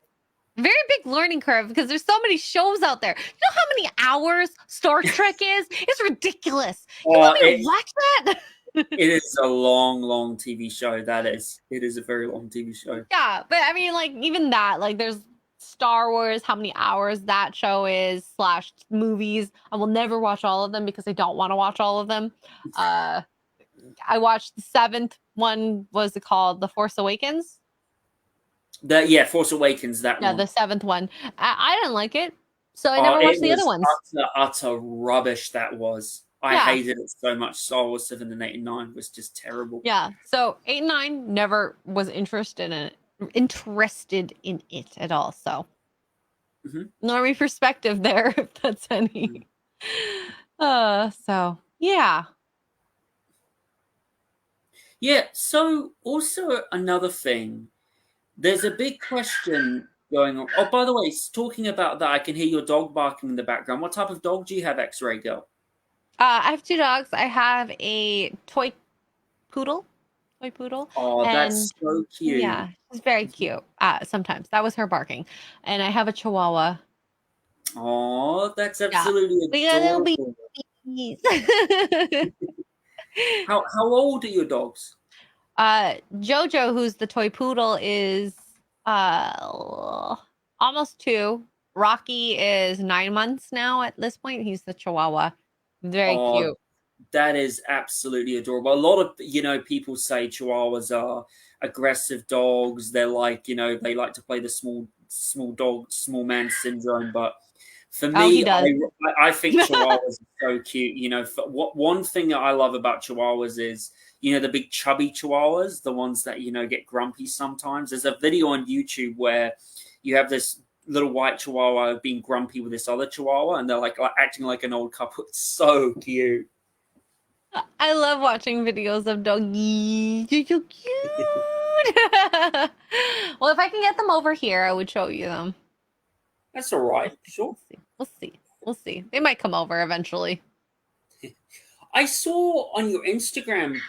Very big learning curve because there's so many shows out there. You know how many hours Star Trek is? It's ridiculous. You want me to watch that? It is a long, long TV show. That is. It is a very long TV show. Yeah, but I mean, like, even that, like, there's Star Wars, how many hours that show is, / movies. I will never watch all of them because I don't want to watch all of them. I watched the 7th one, was it called? The Force Awakens? Force Awakens, that one. Yeah, the 7th one. I didn't like it, so I never watched the other ones. Utter rubbish that was. I hated it so much. Star Wars 7 and 8 and 9 was just terrible. Yeah, so 8 and 9 never was interested in it at all. So, normie perspective there, if that's any. So yeah. Yeah. So also another thing, there's a big question going on. Oh, by the way, talking about that, I can hear your dog barking in the background. What type of dog do you have, Xray girl? I have 2 dogs. I have a toy poodle. Oh, that's so cute. Yeah, it's very cute. Sometimes that was her barking, and I have a Chihuahua. Oh, that's absolutely adorable. How old are your dogs? Jojo, who's the toy poodle, is almost 2. Rocky is 9 months now at this point. He's the Chihuahua. Very cute. That is absolutely adorable. A lot of people say Chihuahuas are aggressive dogs. They're like they like to play the small dog, small man syndrome. But for me, I think Chihuahuas are so cute. One thing that I love about Chihuahuas is the big chubby Chihuahuas, the ones that get grumpy sometimes. There's a video on YouTube where you have this little white Chihuahua being grumpy with this other Chihuahua, and they're like acting like an old couple. It's so cute. I love watching videos of doggies. They're so cute. Well, if I can get them over here, I would show you them. That's all right. Sure. We'll see. They might come over eventually. I saw on your Instagram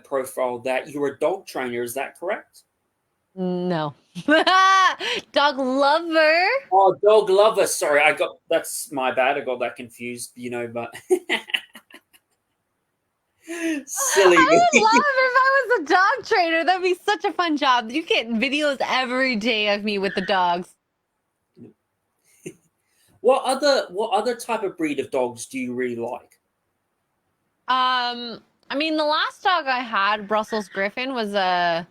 profile that you're a dog trainer. Is that correct? No. Dog lover. Oh, dog lover. Sorry, that's my bad. I got that confused, but silly. I would love if I was a dog trainer. That'd be such a fun job. You get videos every day of me with the dogs. What other type of breed of dogs do you really like? I mean, the last dog I had, Brussels Griffin, was a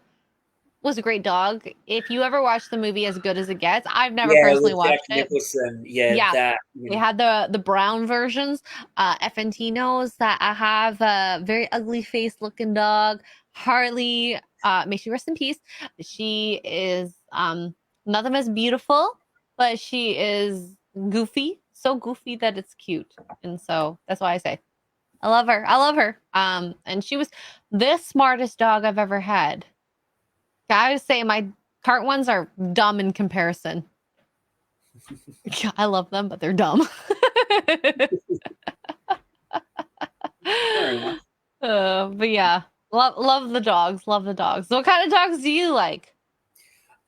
was a great dog. If you ever watched the movie As Good as It Gets, I've never Yeah, personally with Jack watched it. Nicholson. Yeah, Yeah, that. they had the brown versions. FNT knows that I have a very ugly face looking dog. Harley, may she rest in peace. She is nothing as beautiful, but she is goofy, so goofy that it's cute. And so that's why I say I love her. I love her. And she was the smartest dog I've ever had. I would say my cart ones are dumb in comparison. I love them, but they're dumb. Fair enough. But yeah, love the dogs. Love the dogs. What kind of dogs do you like?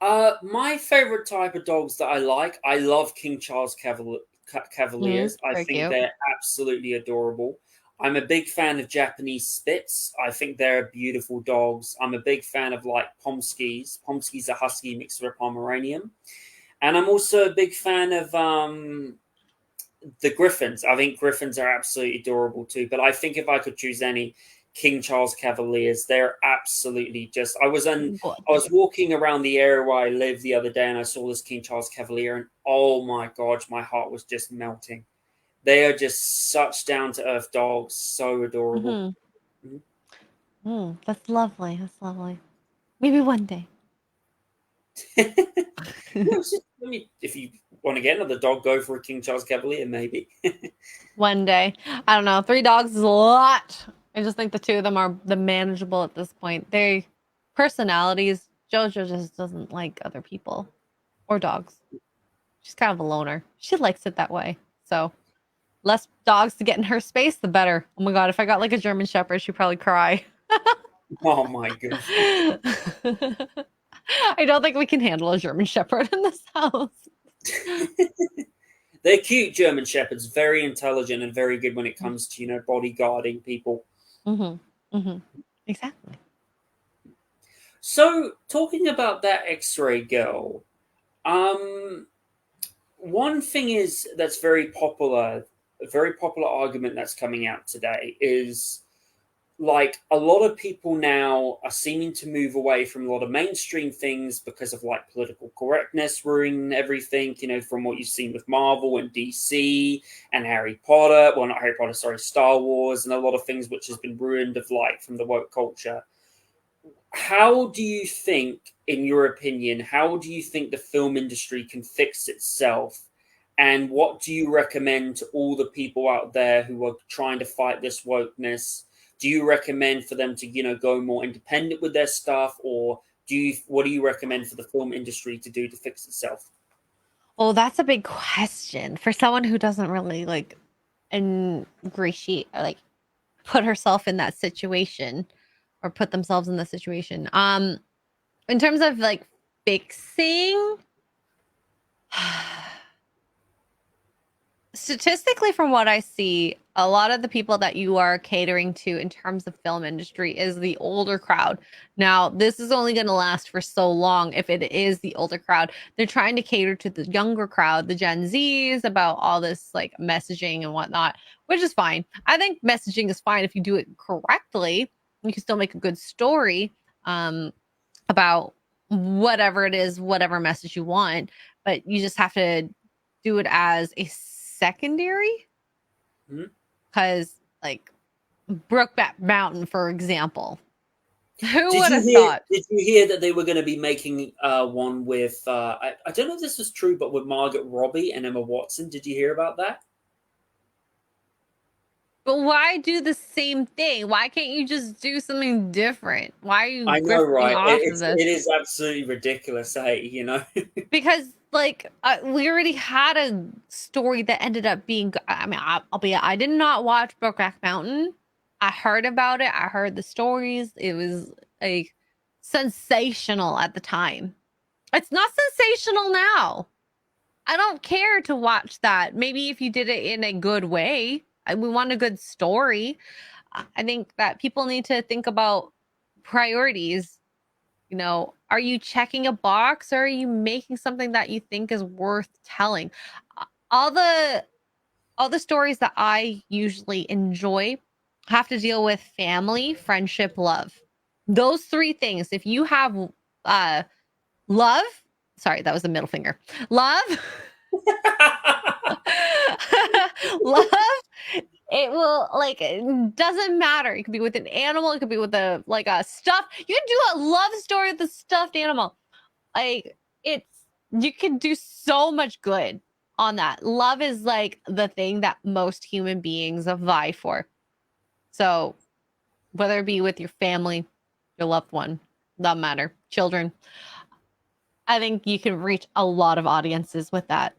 My favorite type of dogs that I love King Charles Cavaliers. I Very think cute. they're absolutely adorable. I'm a big fan of Japanese Spits. I think they're beautiful dogs. I'm a big fan of like Pomskis. Pomskis are husky mixed with a Pomeranian. And I'm also a big fan of the Griffins. I think Griffins are absolutely adorable too. But I think if I could choose any, King Charles Cavaliers, they're absolutely just. I was walking around the area where I live the other day, and I saw this King Charles Cavalier, and oh my god, my heart was just melting. They are just such down to earth dogs, so adorable. Mm-hmm. That's lovely. That's lovely. Maybe one day. I mean, if you want to get another dog, go for a King Charles Cavalier, maybe. One day. I don't know. 3 dogs is a lot. I just think the two of them are the manageable at this point. They personalities. Jojo just doesn't like other people or dogs. She's kind of a loner. She likes it that way. So less dogs to get in her space, the better. Oh my god, if I got like a German Shepherd, she'd probably cry. Oh my god. I don't think we can handle a German Shepherd in this house. They're cute German Shepherds, very intelligent and very good when it comes to, bodyguarding people. Mm-hmm. Mm-hmm. Exactly. So, talking about that X-ray girl, um, one thing is that's a very popular argument that's coming out today is like a lot of people now are seeming to move away from a lot of mainstream things because of like political correctness ruining everything, from what you've seen with Marvel and DC and Harry Potter. Well, not Harry Potter, sorry, Star Wars, and a lot of things which has been ruined of like from the woke culture. How do you think, in your opinion, how do you think the film industry can fix itself? And what do you recommend to all the people out there who are trying to fight this wokeness? Do you recommend for them to, go more independent with their stuff, or what do you recommend for the film industry to do to fix itself? Well, that's a big question for someone who doesn't really like ingratiate or like put herself in that situation or put themselves in the situation. In terms of like fixing statistically from what I see, a lot of the people that you are catering to in terms of film industry is the older crowd. Now, this is only going to last for so long if it is the older crowd. They're trying to cater to the younger crowd, the Gen Zs, about all this like messaging and whatnot, which is fine. I think messaging is fine if you do it correctly. You can still make a good story about whatever it is, whatever message you want, but you just have to do it as a secondary Hmm? because like Brokeback Mountain, for example. Who Did would you have hear? thought? Did you hear that they were going to be making one with? I don't know if this was true, but with Margaret Robbie and Emma Watson. Did you hear about that? But why do the same thing? Why can't you just do something different? Why are you I know, grifting right? off of It this? is absolutely ridiculous. Hey, Because like we already had a story that ended up being. I mean, I'll be. I did not watch Brokeback Mountain. I heard about it. I heard the stories. It was like sensational at the time. It's not sensational now. I don't care to watch that. Maybe if you did it in a good way. We want a good story. I think that people need to think about priorities. Are you checking a box or are you making something that you think is worth telling? Uh, All the all the stories that I usually enjoy have to deal with family, friendship, love. Those three things. If you have Love. Sorry, that was a middle finger. Love. Love. It will like it doesn't matter. It could be with an animal. It could be with a like a stuff. You can do a love story with a stuffed animal. Like it's you can do so much good on that. Love is like the thing that most human beings vie for. So whether it be with your family, your loved one, doesn't matter, children, I think you can reach a lot of audiences with that.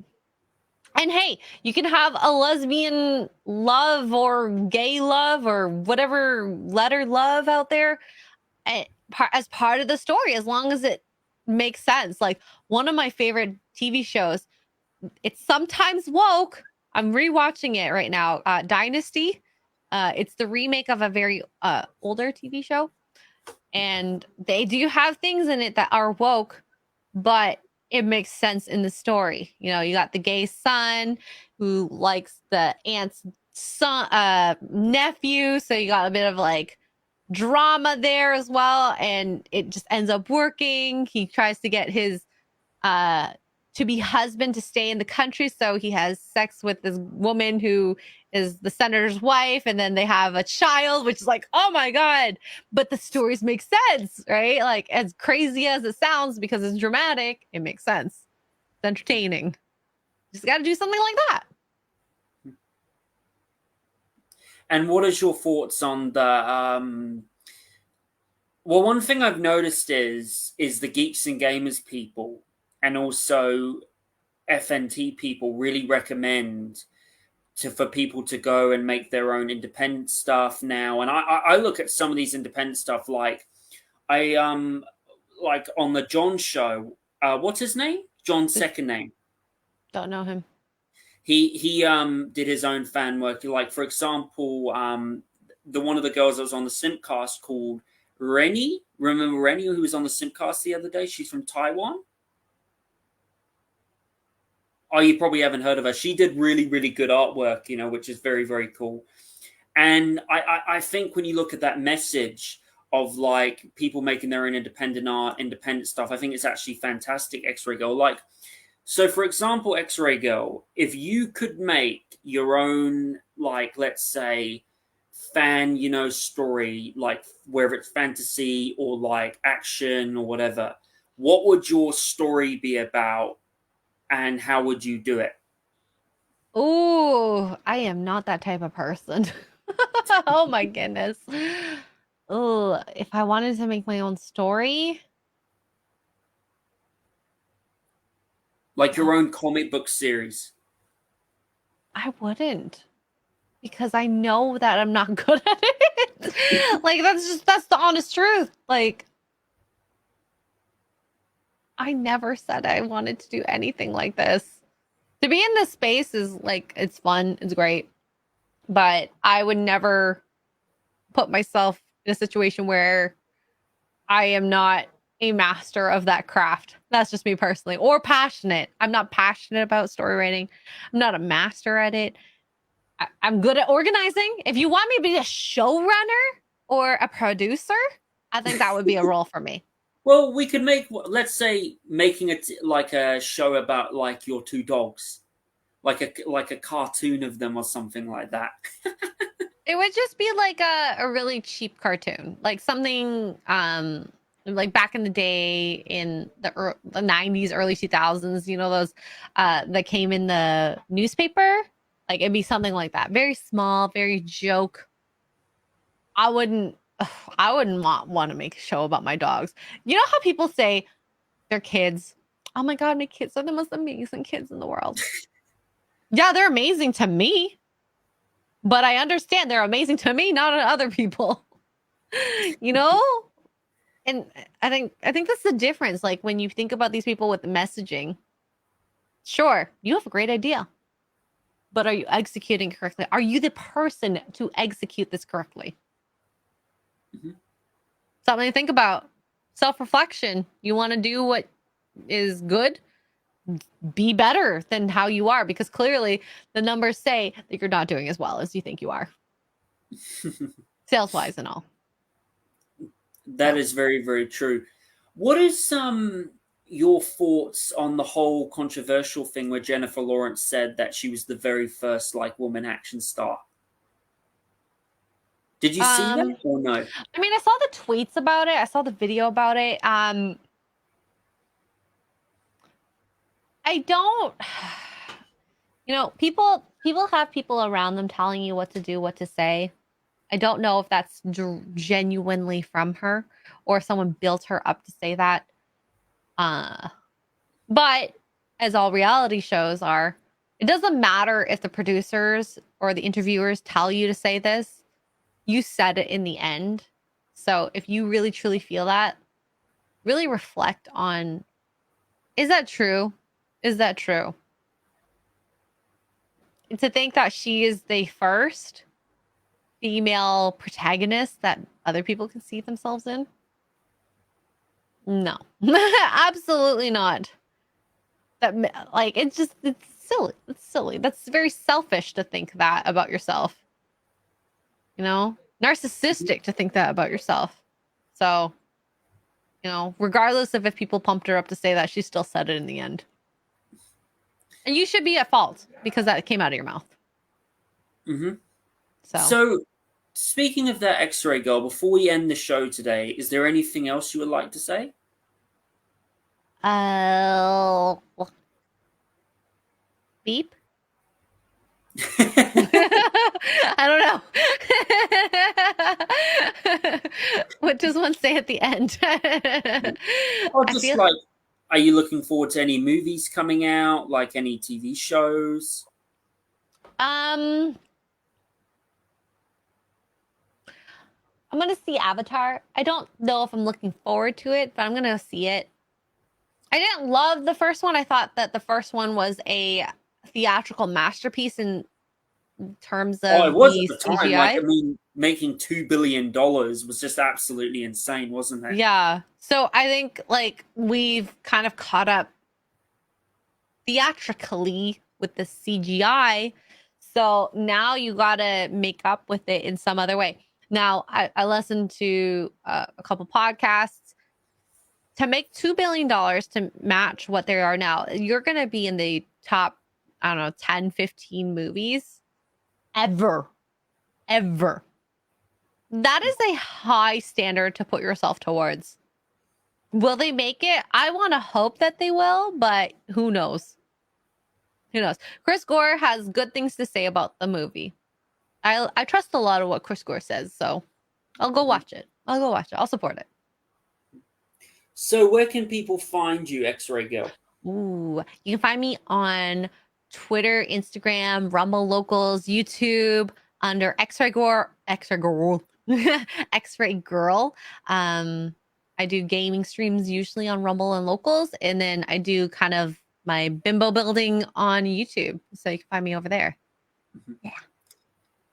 And hey, you can have a lesbian love or gay love or whatever letter love out there as part of the story, as long as it makes sense. Like one of my favorite TV shows, it's sometimes woke. I'm rewatching it right now. Dynasty. It's the remake of a very older TV show, and they do have things in it that are woke, but it makes sense in the story. You know, you got the gay son who likes the aunt's son nephew, so you got a bit of like drama there as well, and it just ends up working. He tries to get his to be husband to stay in the country, so he has sex with this woman who is the senator's wife, and then they have a child, which is like, oh my god. But the stories make sense, right? Like as crazy as it sounds, because it's dramatic, it makes sense. It's entertaining. Just got to do something like that. And what is your thoughts on the well, one thing I've noticed is the geeks and gamers people and also FNT people really recommend for people to go and make their own independent stuff now. And I look at some of these independent stuff like like on the John show. What's his name? John's second name. Don't know him. He did his own fan work. Like for example, the one of the girls that was on the Simpcast called Rennie. Remember Rennie, who was on the Simpcast the other day? She's from Taiwan. Oh, you probably haven't heard of her. She did really, really good artwork, you know, which is very, very cool. And I think when you look at that message of like people making their own independent art, independent stuff, I think it's actually fantastic. Xray Girl, like, so for example, Xray Girl, if you could make your own, like, let's say, fan, you know, story, like whether it's fantasy or like action or whatever, what would your story be about? And how would you do it? Oh, I am not that type of person. Oh my goodness. Oh, if I wanted to make my own story, Like your own comic book series. I wouldn't, because I know that I'm not good at it. Like that's the honest truth. Like I never said I wanted to do anything like this. To be in this space is like it's fun, it's great, but I would never put myself in a situation where I am not a master of that craft. That's just me personally, or passionate. I'm not passionate about story writing. I'm not a master at it. I'm good at organizing. If you want me to be a showrunner or a producer, I think that would be a role for me. Well, we could make, let's say, making it like a show about like your two dogs, like a cartoon of them or something like that. It would just be like a really cheap cartoon, like something like back in the day in the 90s, early 2000s, you know, those that came in the newspaper. Like it'd be something like that. Very small, very joke. I wouldn't want to make a show about my dogs. You know how people say their kids, oh my god, my kids are the most amazing kids in the world. Yeah, they're amazing to me. But I understand they're amazing to me, not to other people. You know? And I think that's the difference. Like when you think about these people with the messaging, sure, you have a great idea. But are you executing correctly? Are you the person to execute this correctly? Mm-hmm. Something to think about. Self-reflection. You want to do what is good? Be better than how you are, because clearly the numbers say that you're not doing as well as you think you are. Sales wise and all. That is very, very true. What is your thoughts on the whole controversial thing where Jennifer Lawrence said that she was the very first like woman action star? Did you see that or no? I mean, I saw the tweets about it. I saw the video about it. I don't, you know, people have people around them telling you what to do, what to say. I don't know if that's genuinely from her or if someone built her up to say that. But as all reality shows are, it doesn't matter if the producers or the interviewers tell you to say this. You said it in the end. So if you really truly feel that, really reflect on, is that true? Is that true? And to think that she is the first female protagonist that other people can see themselves in? No. Absolutely not. That, like, it's silly. It's silly. That's very selfish to think that about yourself. You know? Narcissistic to think that about yourself. So, you know, regardless of if people pumped her up to say that, she still said it in the end. And you should be at fault because that came out of your mouth. Mm-hmm. So, speaking of that Xray girl, before we end the show today, is there anything else you would like to say? Beep. I don't know. What does one say at the end? Or just like, are you looking forward to any movies coming out, like any TV shows? I'm gonna see Avatar. I don't know if I'm looking forward to it, but I'm gonna see it. I didn't love the first one. I thought that the first one was a theatrical masterpiece in terms of it was the at the time. CGI. Like, I mean, making $2 billion was just absolutely insane, wasn't it? Yeah. So I think like we've kind of caught up theatrically with the CGI. So now you gotta make up with it in some other way. Now I listened to a couple podcasts. To make $2 billion to match what they are now, you're gonna be in the top, I don't know, 10, 15 movies ever. That is a high standard to put yourself towards. Will they make it? I want to hope that they will, but who knows? Who knows? Chris Gore has good things to say about the movie. I trust a lot of what Chris Gore says, so I'll go watch it. I'll support it. So where can people find you, Xray Girl? Ooh, you can find me on Twitter, Instagram, Rumble Locals, YouTube under Xray Girl. I do gaming streams usually on Rumble and Locals, and then I do kind of my bimbo building on YouTube. So you can find me over there. Yeah.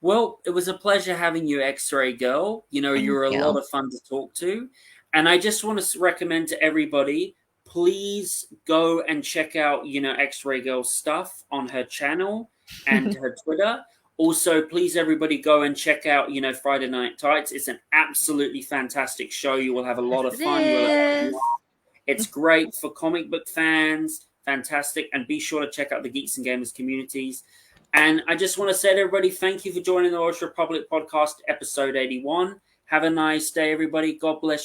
Well, it was a pleasure having you, Xray Girl. You know, you're a lot of fun to talk to. And I just want to recommend to everybody, please go and check out, you know, Xray Girl's stuff on her channel and her Twitter. Also, please, everybody, go and check out, you know, Friday Night Tights. It's an absolutely fantastic show. You will have a lot of fun. It's great for comic book fans. Fantastic. And be sure to check out the Geeks and Gamers communities. And I just want to say to everybody, thank you for joining the Welsh Republic podcast, episode 81. Have a nice day, everybody. God bless you.